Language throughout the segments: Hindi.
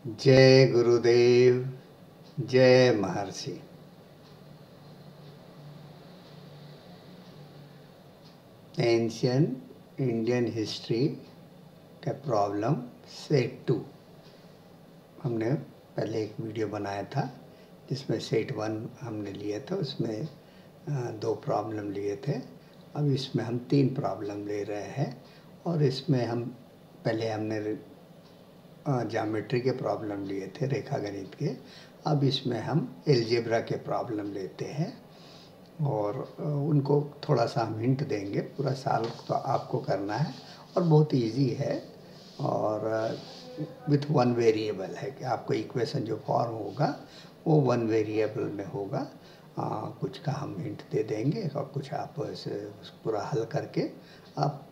जय गुरुदेव, जय महर्षि। एंशियंट इंडियन हिस्ट्री का प्रॉब्लम सेट 2 हमने पहले एक वीडियो बनाया था जिसमें सेट 1 हमने लिया था। उसमें 2 प्रॉब्लम लिए थे। अब इसमें हम 3 प्रॉब्लम ले रहे हैं और इसमें हम पहले हमने ज्योमेट्री के प्रॉब्लम लिए थे, रेखा गणित के। अब इसमें हम एलजेब्रा के प्रॉब्लम लेते हैं और उनको थोड़ा सा हम हिंट देंगे। पूरा साल तो आपको करना है और बहुत इजी है और विथ 1 वेरिएबल है कि आपको इक्वेशन जो फॉर्म होगा वो 1 वेरिएबल में होगा। कुछ का हम हिंट दे देंगे और कुछ आप इसे पूरा हल करके आप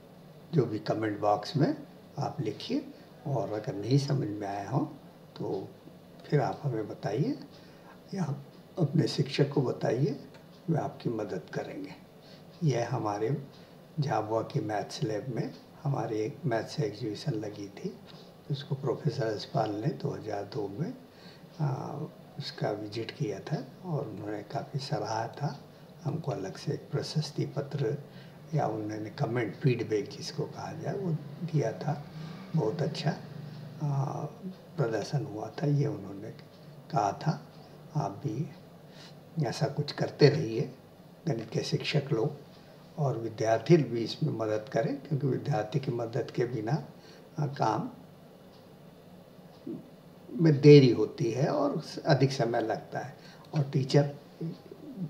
जो भी कमेंट बॉक्स में आप लिखिए और अगर नहीं समझ में आया हो तो फिर आप हमें बताइए या अपने शिक्षक को बताइए, वे आपकी मदद करेंगे। यह हमारे झाबुआ की मैथ्स लैब में हमारी एक मैथ्स एग्जीबिशन लगी थी। उसको प्रोफेसर यशपाल ने 2002 में उसका विजिट किया था और उन्होंने काफ़ी सराहा था। हमको अलग से एक प्रशस्ति पत्र या उन्होंने कमेंट फीडबैक जिसको कहा जाए वो दिया था। बहुत अच्छा प्रदर्शन हुआ था, ये उन्होंने कहा था। आप भी ऐसा कुछ करते रहिए, गणित के शिक्षक लोग और विद्यार्थी भी इसमें मदद करें, क्योंकि विद्यार्थी की मदद के बिना काम में देरी होती है और अधिक समय लगता है। और टीचर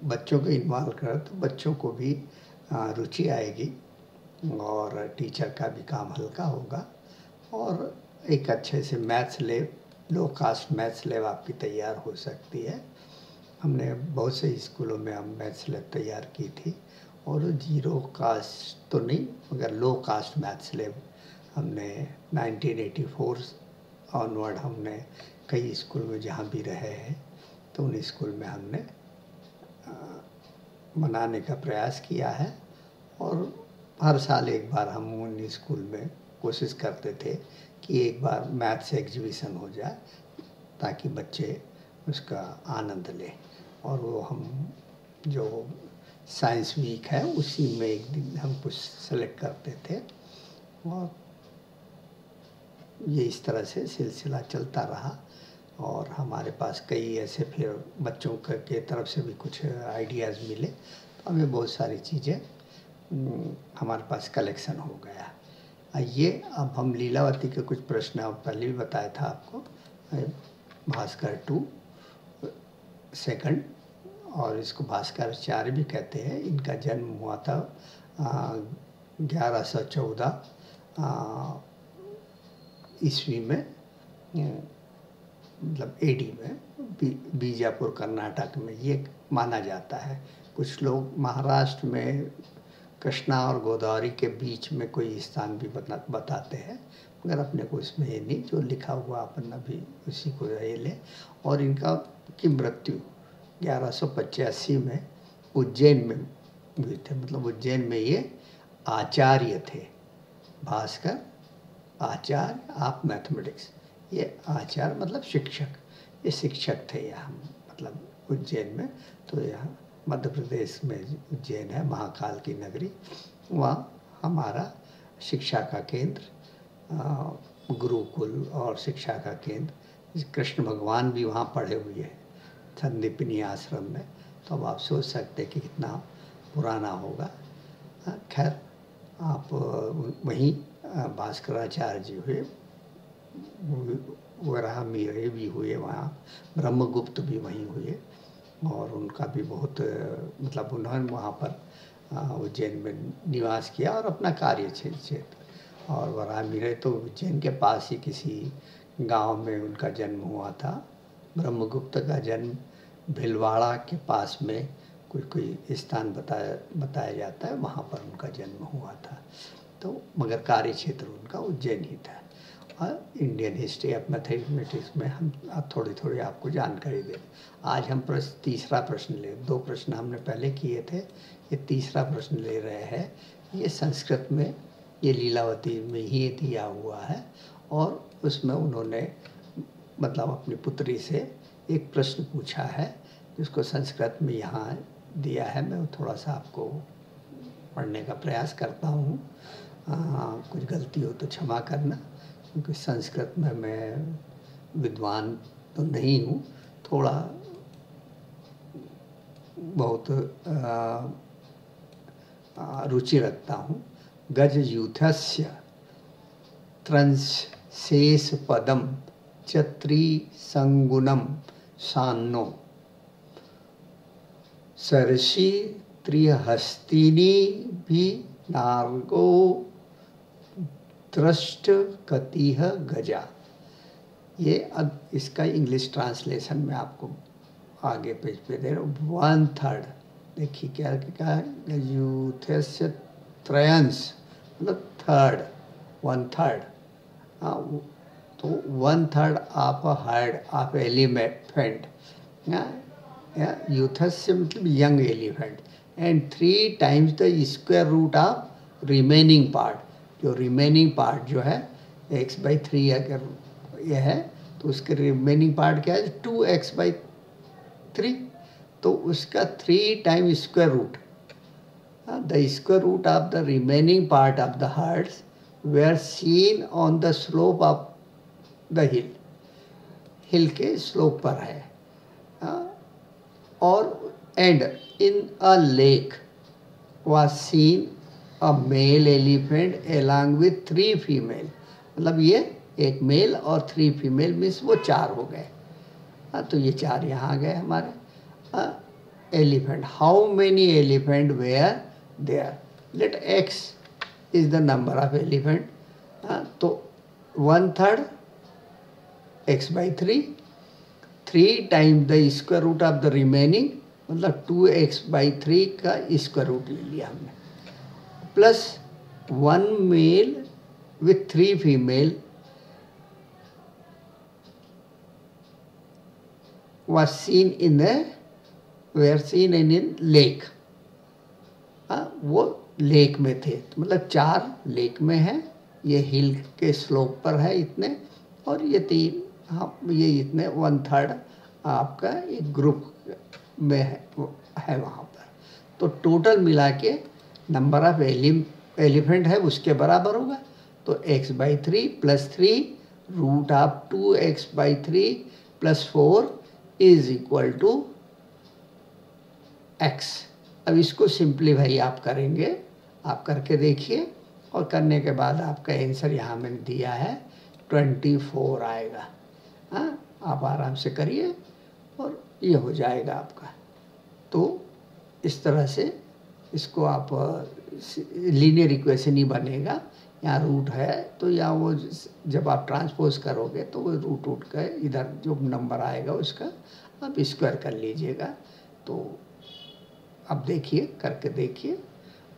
बच्चों को इन्वॉल्व करे तो बच्चों को भी रुचि आएगी और टीचर का भी काम हल्का होगा और एक अच्छे से मैथ्स लैब, लो कास्ट मैथ्स लैब आपकी तैयार हो सकती है। हमने बहुत से स्कूलों में हम मैथ्स लैब तैयार की थी और 0 कास्ट तो नहीं मगर लो कास्ट मैथ्स लैब हमने 1984 ऑनवर्ड हमने कई स्कूल में जहाँ भी रहे हैं तो उन स्कूल में हमने बनाने का प्रयास किया है। और हर साल एक बार हम उन स्कूल में कोशिश करते थे कि एक बार मैथ्स एग्जीबिशन हो जाए ताकि बच्चे उसका आनंद लें। और वो हम जो साइंस वीक है उसी में एक दिन हम कुछ सेलेक्ट करते थे और ये इस तरह से सिलसिला चलता रहा। और हमारे पास कई ऐसे फिर बच्चों के तरफ से भी कुछ आइडियाज़ मिले तो हमें बहुत सारी चीज़ें हमारे पास कलेक्शन हो गया। ये अब हम लीलावती के कुछ प्रश्न पहले भी बताया था आपको। भास्कर 2 सेकंड और इसको भास्कराचार्य भी कहते हैं। इनका जन्म हुआ था 1114 ईस्वी में, मतलब एडी में बीजापुर कर्नाटक में ये माना जाता है। कुछ लोग महाराष्ट्र में कृष्णा और गोदावरी के बीच में कोई स्थान भी बताते हैं, मगर अपने को इसमें ये नहीं, जो लिखा हुआ अपन अभी उसी को ये ले। और इनका की मृत्यु 1185 में उज्जैन में हुई थे। मतलब उज्जैन में ये आचार्य थे। भास्कर आचार्य आप मैथमेटिक्स, ये आचार्य मतलब शिक्षक, ये शिक्षक थे यहाँ मतलब उज्जैन में। तो यहाँ मध्य प्रदेश में उज्जैन है, महाकाल की नगरी। वहाँ हमारा शिक्षा का केंद्र, गुरुकुल और शिक्षा का केंद्र, कृष्ण भगवान भी वहाँ पढ़े हुए हैं संदीपनी आश्रम में। तो अब आप सोच सकते हैं कि कितना पुराना होगा। खैर आप वहीं भास्कराचार्य जी हुए, वराहमिहिर भी हुए वहाँ, ब्रह्मगुप्त भी वहीं हुए और उनका भी बहुत मतलब उन्होंने वहाँ पर उज्जैन में निवास किया और अपना कार्य क्षेत्र। और वराहमिहिर तो उज्जैन के पास ही किसी गांव में उनका जन्म हुआ था। ब्रह्मगुप्त का जन्म भीलवाड़ा के पास में कोई स्थान बताया जाता है, वहाँ पर उनका जन्म हुआ था। तो मगर कार्य क्षेत्र उनका उज्जैन ही था। और इंडियन हिस्ट्री ऑफ मैथमेटिक्स में हम थोड़ी थोड़ी आपको जानकारी दें। आज हम तीसरा प्रश्न ले, 2 प्रश्न हमने पहले किए थे, ये तीसरा प्रश्न ले रहे हैं। ये संस्कृत में, ये लीलावती में ही दिया हुआ है और उसमें उन्होंने मतलब अपनी पुत्री से एक प्रश्न पूछा है जिसको संस्कृत में यहाँ दिया है। मैं थोड़ा सा आपको पढ़ने का प्रयास करता हूँ, कुछ गलती हो तो क्षमा करना, क्योंकि संस्कृत में मैं विद्वान तो नहीं हूँ, थोड़ा बहुत रुचि रखता हूँ। गजयूथस्य त्रंशेष पदम चत्रिसंगुणम सान्नो सरसी त्रिहस्तिनी भी नार्गो दृष्ट कतिह गजा। ये अब इसका इंग्लिश ट्रांसलेशन में आपको आगे पेज पे दे रहा हूँ। 1/3 देखिए क्या है, यूथस्य त्रयंश मतलब थर्ड, 1/3। तो 1/3 of a head of elephant, यूथस्य मतलब young elephant, and 3 times the square root of remaining part. जो रिमेनिंग पार्ट जो है x/3 अगर ये है तो उसके रिमेनिंग पार्ट क्या है, 2x/3, तो उसका 3 times square root, the square root of the remaining part of the herds were seen on the slope of the hill के स्लोप पर है। और and in a lake was seen a male elephant along with 3 female, मतलब ये एक मेल और 3 फीमेल मीन्स वो 4 हो गए। तो ये 4 यहाँ आ गए हमारे। Elephant, how many elephant were there, let x is the number of elephant. तो 1/3 x/3, 3 times the square root of the remaining, मतलब 2x/3 का स्क्वायर रूट ले लिया हमने, plus 1 male with 3 female was seen in the were seen in lake। वो लेक में थे, तो मतलब 4 लेक में है, ये हिल के स्लोप पर है इतने, और ये 3, हाँ ये इतने 1/3 आपका एक ग्रुप में है वहाँ पर। तो टोटल मिला के नंबर ऑफ एलिफेंट है उसके बराबर होगा। तो x/3 + 3 root of 2x/3 + 4 is equal to x। अब इसको सिंप्लीफाई आप करेंगे, आप करके देखिए, और करने के बाद आपका आंसर यहाँ मैंने दिया है 24 आएगा। हाँ, आप आराम से करिए और ये हो जाएगा आपका। तो इस तरह से इसको आप लीनियर इक्वेशन ही बनेगा। यहाँ रूट है तो यहाँ वो जब आप ट्रांसपोज करोगे तो वो रूट का इधर जो नंबर आएगा उसका आप स्क्वायर कर लीजिएगा। तो अब देखिए, करके देखिए,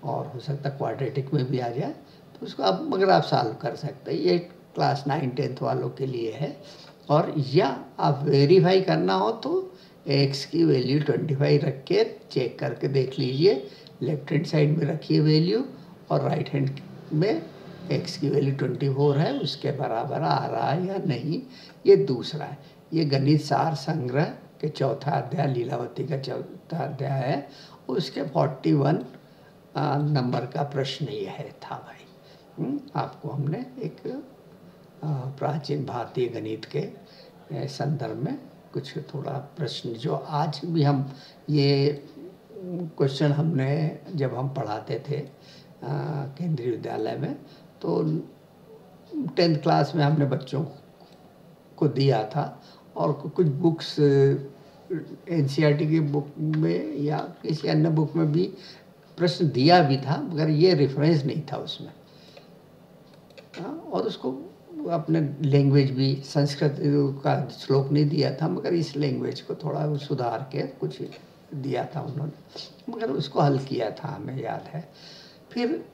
और हो सकता है क्वाड्रेटिक में भी आ जाए, तो उसको आप मगर आप सॉल्व कर सकते हैं। ये क्लास 9-10 वालों के लिए है। और या आप वेरीफाई करना हो तो x की वैल्यू 25 रख के चेक करके देख लीजिए, लेफ्ट हैंड साइड में रखिए वैल्यू, और राइट हैंड में x की वैल्यू 24 है, उसके बराबर आ रहा है या नहीं। ये दूसरा है, ये गणित सार संग्रह के 4था अध्याय, लीलावती का 4था अध्याय है, उसके 41 नंबर का प्रश्न ये है था भाई। आपको हमने एक प्राचीन भारतीय गणित के संदर्भ में कुछ थोड़ा प्रश्न, जो आज भी हम ये क्वेश्चन हमने जब हम पढ़ाते थे केंद्रीय विद्यालय में, तो 10th क्लास में हमने बच्चों को दिया था, और कुछ बुक्स NCERT की बुक में या किसी अन्य बुक में भी प्रश्न दिया भी था, मगर ये रेफरेंस नहीं था उसमें। और उसको अपने लैंग्वेज भी संस्कृत का श्लोक नहीं दिया था, मगर इस लैंग्वेज को थोड़ा सुधार के कुछ दिया था उन्होंने, मगर उसको हल किया था, हमें याद है। फिर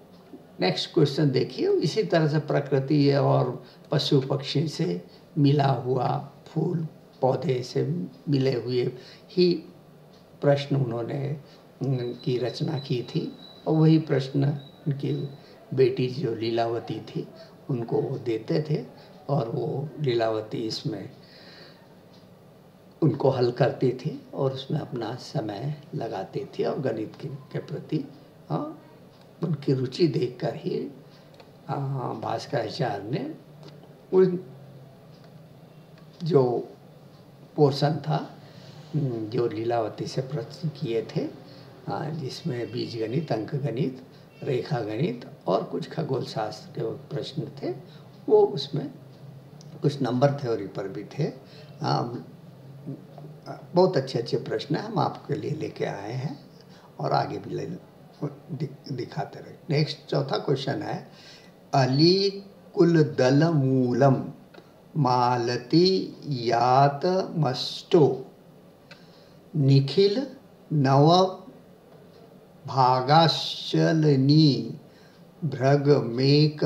नेक्स्ट क्वेश्चन देखिए, इसी तरह से प्रकृति और पशु पक्षी से मिला हुआ, फूल पौधे से मिले हुए ही प्रश्न उन्होंने की रचना की थी, और वही प्रश्न उनकी बेटी जो लीलावती थी उनको वो देते थे, और वो लीलावती इसमें उनको हल करती थी और उसमें अपना समय लगाती थी और गणित के प्रति उनकी रुचि देखकर ही भास्कराचार्य ने उन जो पोर्शन था जो लीलावती से प्रश्न किए थे, जिसमें बीजगणित, अंकगणित, रेखा गणित और कुछ खगोल शास्त्र के प्रश्न थे, वो उसमें कुछ नंबर थ्योरी पर भी थे। बहुत अच्छे अच्छे प्रश्न हम आपके लिए लेके आए हैं और आगे भी दिखाते रहे। नेक्स्ट चौथा क्वेश्चन है, अली कुल दल मूलम मालती यात मस्टो निखिल नव भागाशलनी भ्रगमेक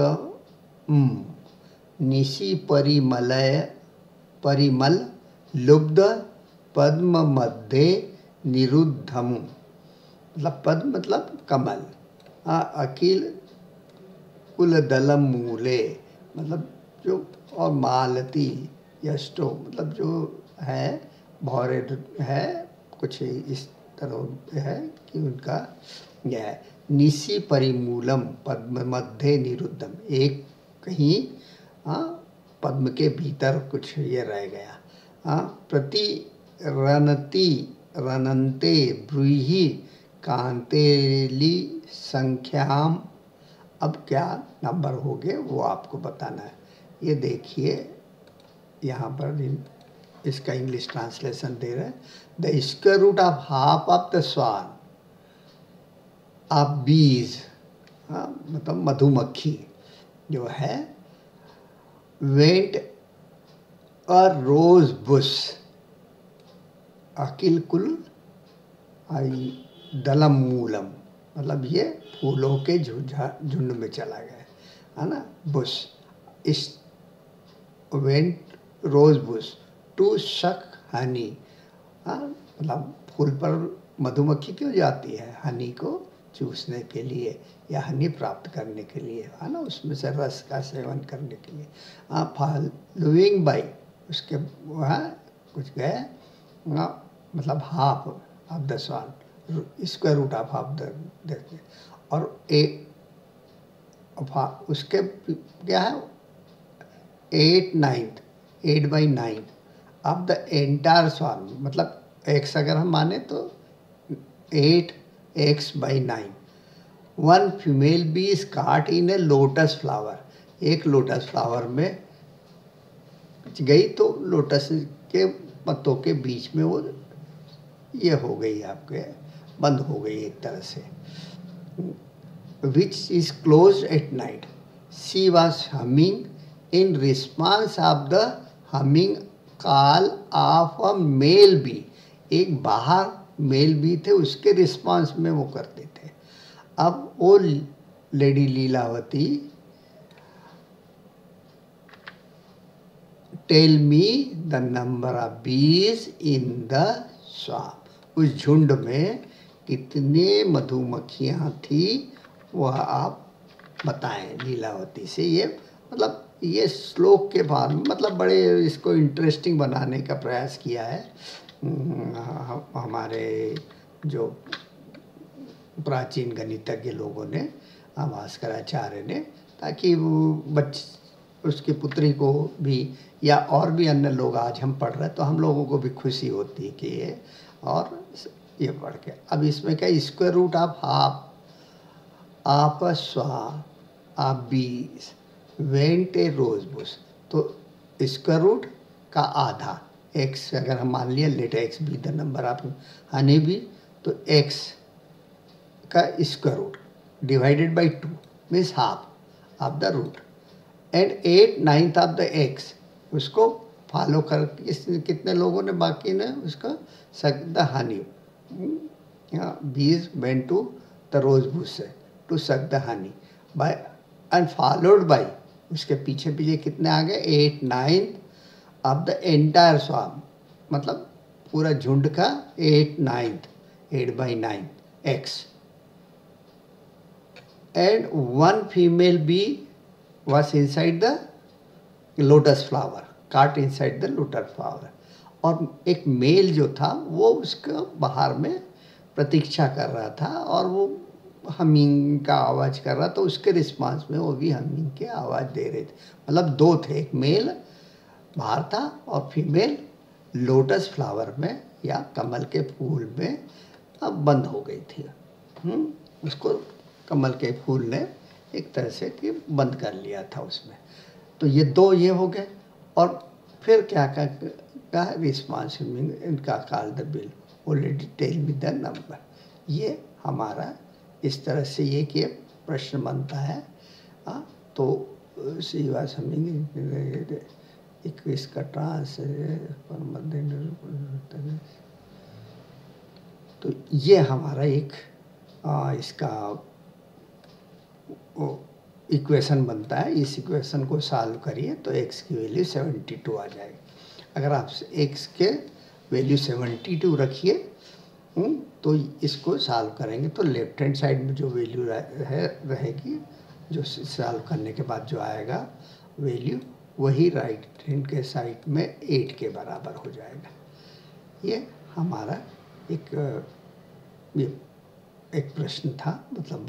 निशि परिमल लुब्ध पद्म मध्य निरुद्धम। मतलब पद्म मतलब कमल। अखिल कुल दलम मूले मतलब जो, और मालती यष्टो मतलब जो है भौरे है, कुछ इस तरह है कि उनका यह है। निशि परिमूलम पद्म मध्य निरुद्धम, एक कहीं पद्म के भीतर कुछ ये रह गया। प्रति रनती रनन्ते ब्रूहि कांतेली संख्याम। अब क्या नंबर हो गए वो आपको बताना है। ये देखिए यहाँ पर इसका इंग्लिश ट्रांसलेशन दे रहे हैं। The square root of half of the swarm of bees, मतलब मधुमक्खी जो है, वेंट अ रोज बुश अकिल कुल दलम मूलम, मतलब ये फूलों के झुंड में चला गया है ना। बुश इस वेंट रोज बुश टू शक हनी, मतलब फूल पर मधुमक्खी क्यों जाती है? हनी को चूसने के लिए या हनी प्राप्त करने के लिए, है ना, उसमें से रस का सेवन करने के लिए। फॉलोइंग बाई, उसके वहाँ कुछ गए, मतलब half of the swarm, square root of half the, और उसके क्या है 8/9 ऑफ द एंटायर स्वान, मतलब x अगर हम माने तो 8x/9। One female B is काट इन ए लोटस फ्लावर, एक लोटस फ्लावर में गई तो लोटस के पत्तों के बीच में वो ये हो गई, आपके बंद हो गई एक तरह से। Which is close at night, she was humming in response of the humming call of a male bee, एक बाहर मेल बी थे, उसके रिस्पॉन्स में वो करते थे। अब वो lady Lilavati tell me the number of bees in the स्वाम, उस झुंड में कितने मधुमक्खियाँ थी वह आप बताएं लीलावती से। ये मतलब ये श्लोक के बाद मतलब बड़े इसको इंटरेस्टिंग बनाने का प्रयास किया है हमारे जो प्राचीन गणितज्ञ लोगों ने, भास्कराचार्य ने, ताकि वो उसकी पुत्री को भी या और भी अन्य लोग आज हम पढ़ रहे हैं तो हम लोगों को भी खुशी होती है कि ये, और ये पढ़ के। अब इसमें क्या, square root of half of a swarm of bees went a rose bush, तो स्क्वायर रूट का आधा x, अगर हम मान लिया let x be the number of honey bee, तो x का square root divided by 2 means half of the root, and 8/9 of the x, उसको फॉलो कर कितने लोगों ने, बाकी ने उसका सक the honey, bees went to the rose bush to suck the honey by and followed by, उसके पीछे पीछे कितने आ गए 8/9 ऑफ द एंटायर स्वाम, मतलब पूरा झुंड का 8/9 x, and one female bee was inside the lotus flower, caught inside the lotus flower, और एक मेल जो था वो उसको बाहर में प्रतीक्षा कर रहा था और वो हमिंग का आवाज़ कर रहा, तो उसके रिस्पांस में वो भी हमिंग के आवाज़ दे रहे थे। मतलब दो थे, एक मेल बाहर था और फीमेल लोटस फ्लावर में या कमल के फूल में अब बंद हो गई थी। उसको कमल के फूल ने एक तरह से कि बंद कर लिया था उसमें। तो ये दो ये हो गए। और फिर क्या का रिस्पॉन्स इनका call the bill already tell me the number. ये हमारा इस तरह से ये कि प्रश्न बनता है। तो सी वाज हमिंग इसका ट्रांस तो ये हमारा एक इसका इक्वेशन बनता है। इस इक्वेशन को सॉल्व करिए तो x की वैल्यू 72 आ जाएगी। अगर आप x के वैल्यू 72 रखिए तो इसको सॉल्व करेंगे तो लेफ्ट हैंड साइड में जो वैल्यू रहेगी, जो सॉल्व करने के बाद जो आएगा वैल्यू, वही राइट हैंड के साइड में 8 के बराबर हो जाएगा। ये हमारा एक प्रश्न था, मतलब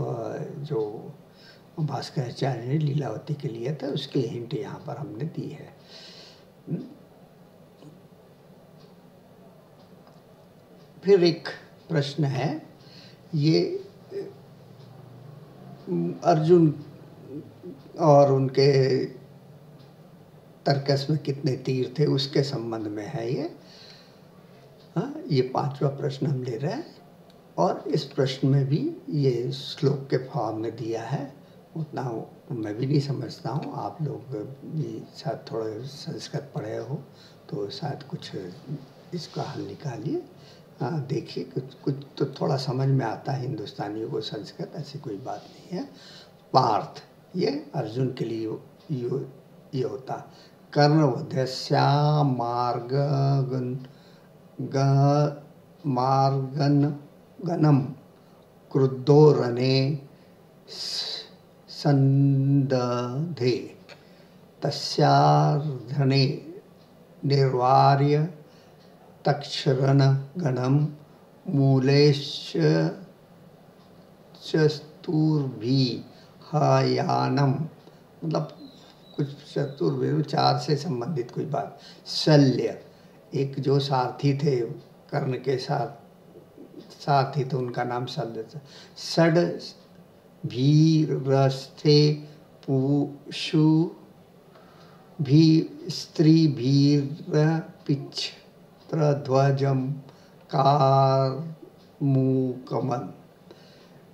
जो भास्कराचार्य ने लीलावती के लिए था, उसके हिंट यहाँ पर हमने दी है। फिर एक प्रश्न है, ये अर्जुन और उनके तर्कस में कितने तीर थे उसके संबंध में है ये। ये 5वां प्रश्न हम ले रहे हैं और इस प्रश्न में भी ये श्लोक के फॉर्म में दिया है। उतना मैं भी नहीं समझता हूँ, आप लोग भी शायद थोड़ा संस्कृत पढ़े हो तो शायद कुछ इसका हल निकालिए। देखिए कुछ तो थोड़ा समझ में आता है हिंदुस्तानियों को संस्कृत, ऐसी कोई बात नहीं है। पार्थ, ये अर्जुन के लिए ये होता। कर्णवधस्या मार्गन क्रुद्धो रणे संदधे तस्यार्धने निर्वार्य तक्षरण गणम मूलेश्चतुर्भिहयानम। मतलब कुछ चतुर्भुज 4 से संबंधित कोई बात। शल्य, एक जो सारथी थे कर्ण के सारथी थे, उनका नाम शल्य था। षड भीरस्थे पुषु भी स्त्री भीर पिच्छत्रध्वजम कार्मुकमल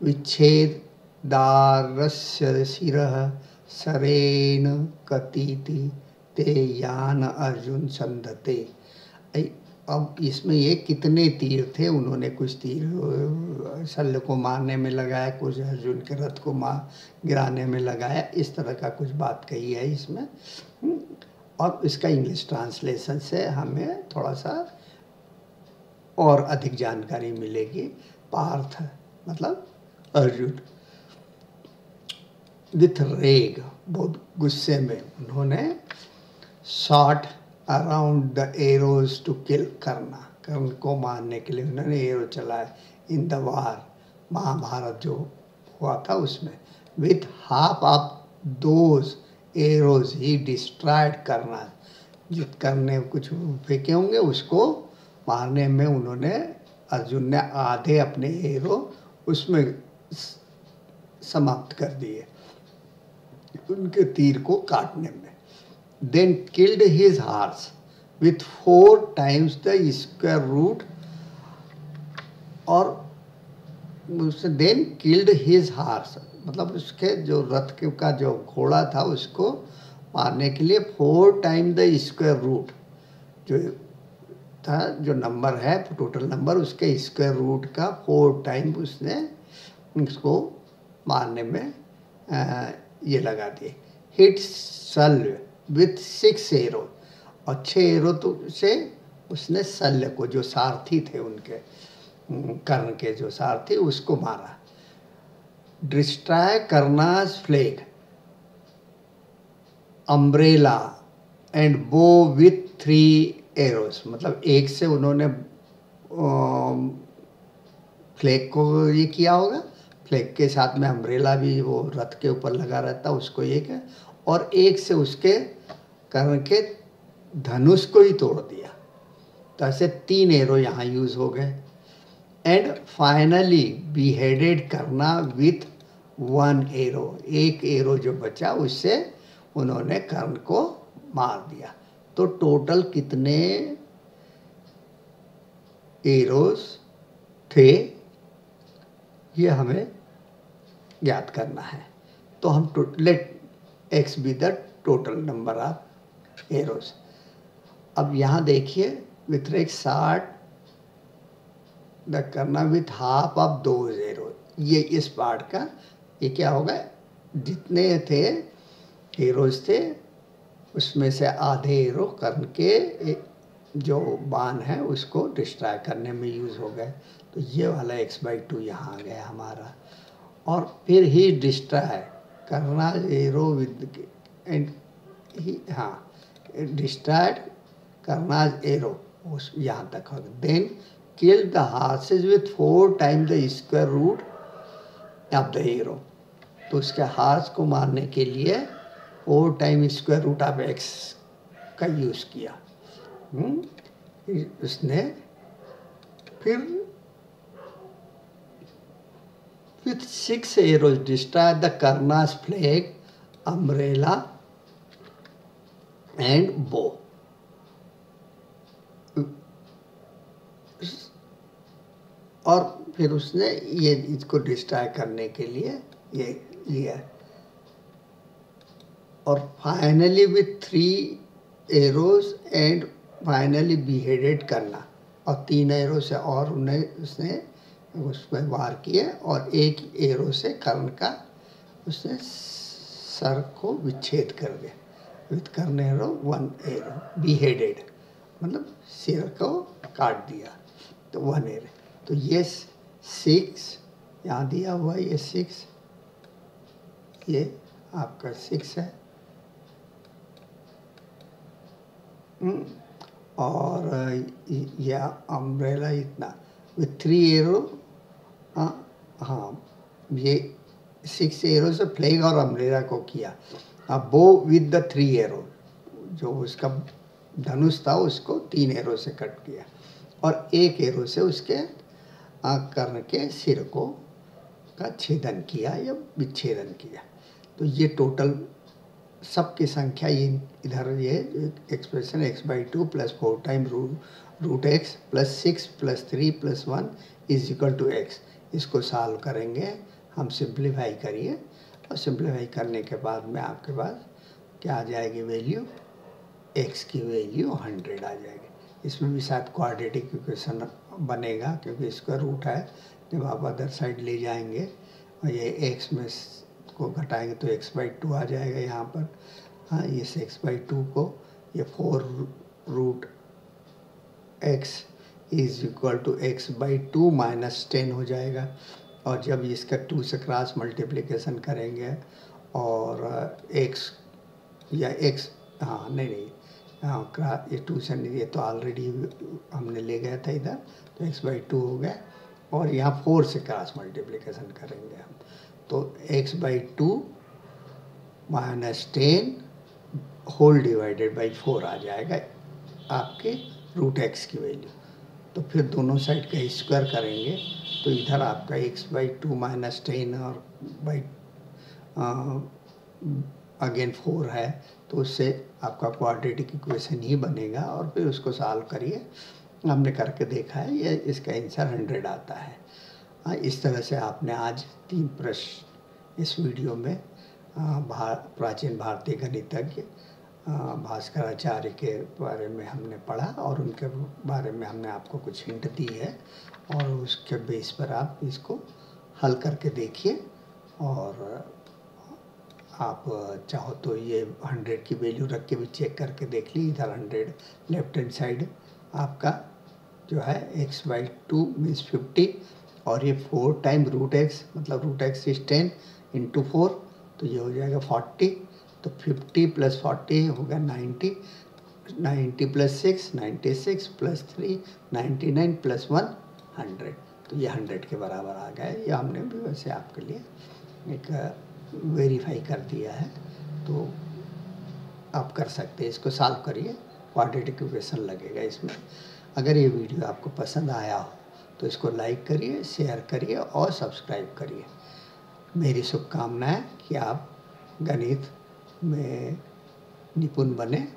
विच्छेदारस्य शिरः सरेण कतीति ते यान अर्जुन संधते। अब इसमें ये कितने तीर थे, उन्होंने कुछ तीर शल्य को मारने में लगाया, कुछ अर्जुन के रथ को गिराने में लगाया, इस तरह का कुछ बात कही है इसमें। और इसका इंग्लिश ट्रांसलेशन से हमें थोड़ा सा और अधिक जानकारी मिलेगी। पार्थ मतलब अर्जुन विथ रेग, बहुत गुस्से में उन्होंने shot around the arrows to kill Karna को मारने के लिए उन्होंने एरो चलाया। इन द वार, महाभारत जो हुआ था उसमें, with half of those arrows ही डिस्ट्रॉयड कर्ण। जित कर्ण कुछ फेंके होंगे उसको मारने में उन्होंने, अर्जुन ने आधे अपने एरो उसमें समाप्त कर दिए, उनके तीर को काटने में। Then killed his horse with 4 times the square root, और then killed his horse, मतलब उसके जो रथ का जो घोड़ा था उसको मारने के लिए 4 times the square root जो था, जो नंबर है टोटल नंबर, उसके स्क्वायर रूट का 4 टाइम उसने उसको मारने में ये लगा दिए। हिट शल्य विथ 6 एरो, और 6 एरो तो से उसने शल्य को, जो सारथी थे उनके, कर्ण के जो सारथी, उसको मारा। डिस्ट्रॉय कर्णाज फ्लैग अम्ब्रेला एंड बो विथ 3 एरोस, मतलब एक से उन्होंने फ्लैग को ये किया होगा, फ्लैग के साथ में अम्ब्रेला भी वो रथ के ऊपर लगा रहता उसको एक है, और एक से उसके कर्ण के धनुष को ही तोड़ दिया। तो ऐसे 3 एरो यहाँ यूज हो गए। एंड फाइनली बीहेडेड करना विथ 1 एरो, एक एरो जो बचा उससे उन्होंने कर्ण को मार दिया। तो टोटल कितने एरोस थे ये हमें ज्ञात करना है। तो हम let X be the total number of arrows. अब यहाँ देखिए विथ रेक 60 द करना विथ हाफ ऑफ 2 एरो, ये इस पार्ट का ये क्या होगा, जितने थे एरोज थे उसमें से आधे एरो कर्ण के जो बाण है उसको डिस्ट्रॉय करने में यूज हो गए। तो ये वाला x/2 यहाँ आ गया हमारा। और फिर ही डिस्ट्रॉय करना एरो विद एंड ही, हाँ डिस्ट्रॉयड करना एरो उस यहाँ तक हो गया। Then kill the horses with 4 time the square root of the arrow. तो उसके हॉर्स को मारने के लिए 4 time square root of x का यूज किया। उसने फिर with 6 arrows destroy the Karna's flag, umbrella and bow. और फिर उसने ये इसको डिस्ट्रॉय करने के लिए ये लिया। और finally with 3 arrows and finally beheaded करना, और 3 एरो से और उन्हें उसने उस पर वार किए, और एक एरो से कर्ण का उसने सर को विच्छेद कर दिया। With Karna arrow 1 arrow beheaded, मतलब सिर को काट दिया। तो 1 एरो। तो ये 6 यहाँ दिया हुआ, ये 6, ये आपका 6 है। और यह अम्ब्रेला इतना विथ 3 एरो, हाँ ये 6 एरो से फ्लैग और अम्ब्रेला को किया। अब बो विद द 3 एरो, जो उसका धनुष था उसको 3 एरो से कट किया, और 1 एरो से उसके कर्ण के सिर को का छेदन किया या विच्छेदन किया। तो ये टोटल सबकी संख्या ये इधर ये expression x/2 + 4 time root x + 6 + 3 + 1 = x। इसको सॉल्व करेंगे हम, सिंप्लीफाई करिए, और सिंप्लीफाई करने के बाद में आपके पास क्या आ जाएगी वैल्यू, x की वैल्यू 100 आ जाएगी। इसमें भी शायद क्वाड्रेटिक इक्वेशन बनेगा, क्योंकि इसका रूट है। जब आप अदर साइड ले जाएंगे और ये x में को घटाएंगे तो x/2 आ जाएगा यहाँ पर। हाँ, इस x/2 को ये 4 रूट x = x/2 - 10 हो जाएगा। और जब इसका 2 से क्रॉस मल्टीप्लिकेशन करेंगे और x या x, हाँ नहीं हाँ ये 2 से नहीं, ये तो ऑलरेडी हमने ले गया था इधर, तो x/2 हो गया। और यहाँ 4 से क्रॉस मल्टीप्लिकेशन करेंगे हम, तो x/2 - 10 होल डिवाइडेड बाई 4 आ जाएगा आपके रूट x की वैल्यू। तो फिर दोनों साइड का स्क्वायर करेंगे, तो इधर आपका x/2 - 10 और बाई अगेन 4 है, तो उससे आपका क्वाड्रेटिक इक्वेशन ही बनेगा। और फिर उसको सॉल्व करिए, हमने करके देखा है, ये इसका आंसर 100 आता है। इस तरह से आपने आज 3 प्रश्न इस वीडियो में प्राचीन भारतीय गणितज्ञ भास्कराचार्य के बारे में हमने पढ़ा, और उनके बारे में हमने आपको कुछ हिंट दी है, और उसके बेस पर आप इसको हल करके देखिए। और आप चाहो तो ये 100 की वैल्यू रख के भी चेक करके देख ली। इधर 100 लेफ्ट हैंड साइड आपका जो है x/2 मीन्स 50, और ये 4 टाइम रूट x, मतलब रूट x इज 10 × 4, तो ये हो जाएगा 40। तो 50 + 40 होगा 90, 90 + 6 96 + 3 99 + 1 100। तो ये 100 के बराबर आ गया। ये हमने भी वैसे आपके लिए एक वेरीफाई कर दिया है, तो आप कर सकते हैं। इसको सॉल्व करिए, क्वाड्रेटिक इक्वेशन लगेगा इसमें। अगर ये वीडियो आपको पसंद आया हो तो इसको लाइक करिए, शेयर करिए और सब्सक्राइब करिए। मेरी शुभकामनाएं कि आप गणित में निपुण बने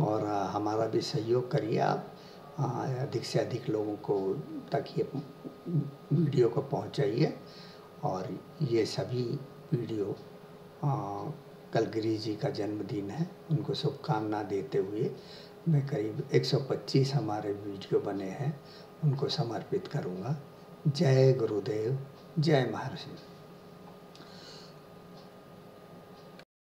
और हमारा भी सहयोग करिए। आप अधिक से अधिक लोगों को तक ये वीडियो को पहुंचाइए। और ये सभी वीडियो कल गिरीश जी का जन्मदिन है, उनको शुभकामना देते हुए मैं करीब 125 हमारे वीडियो बने हैं, उनको समर्पित करूँगा। जय गुरुदेव, जय महर्षि।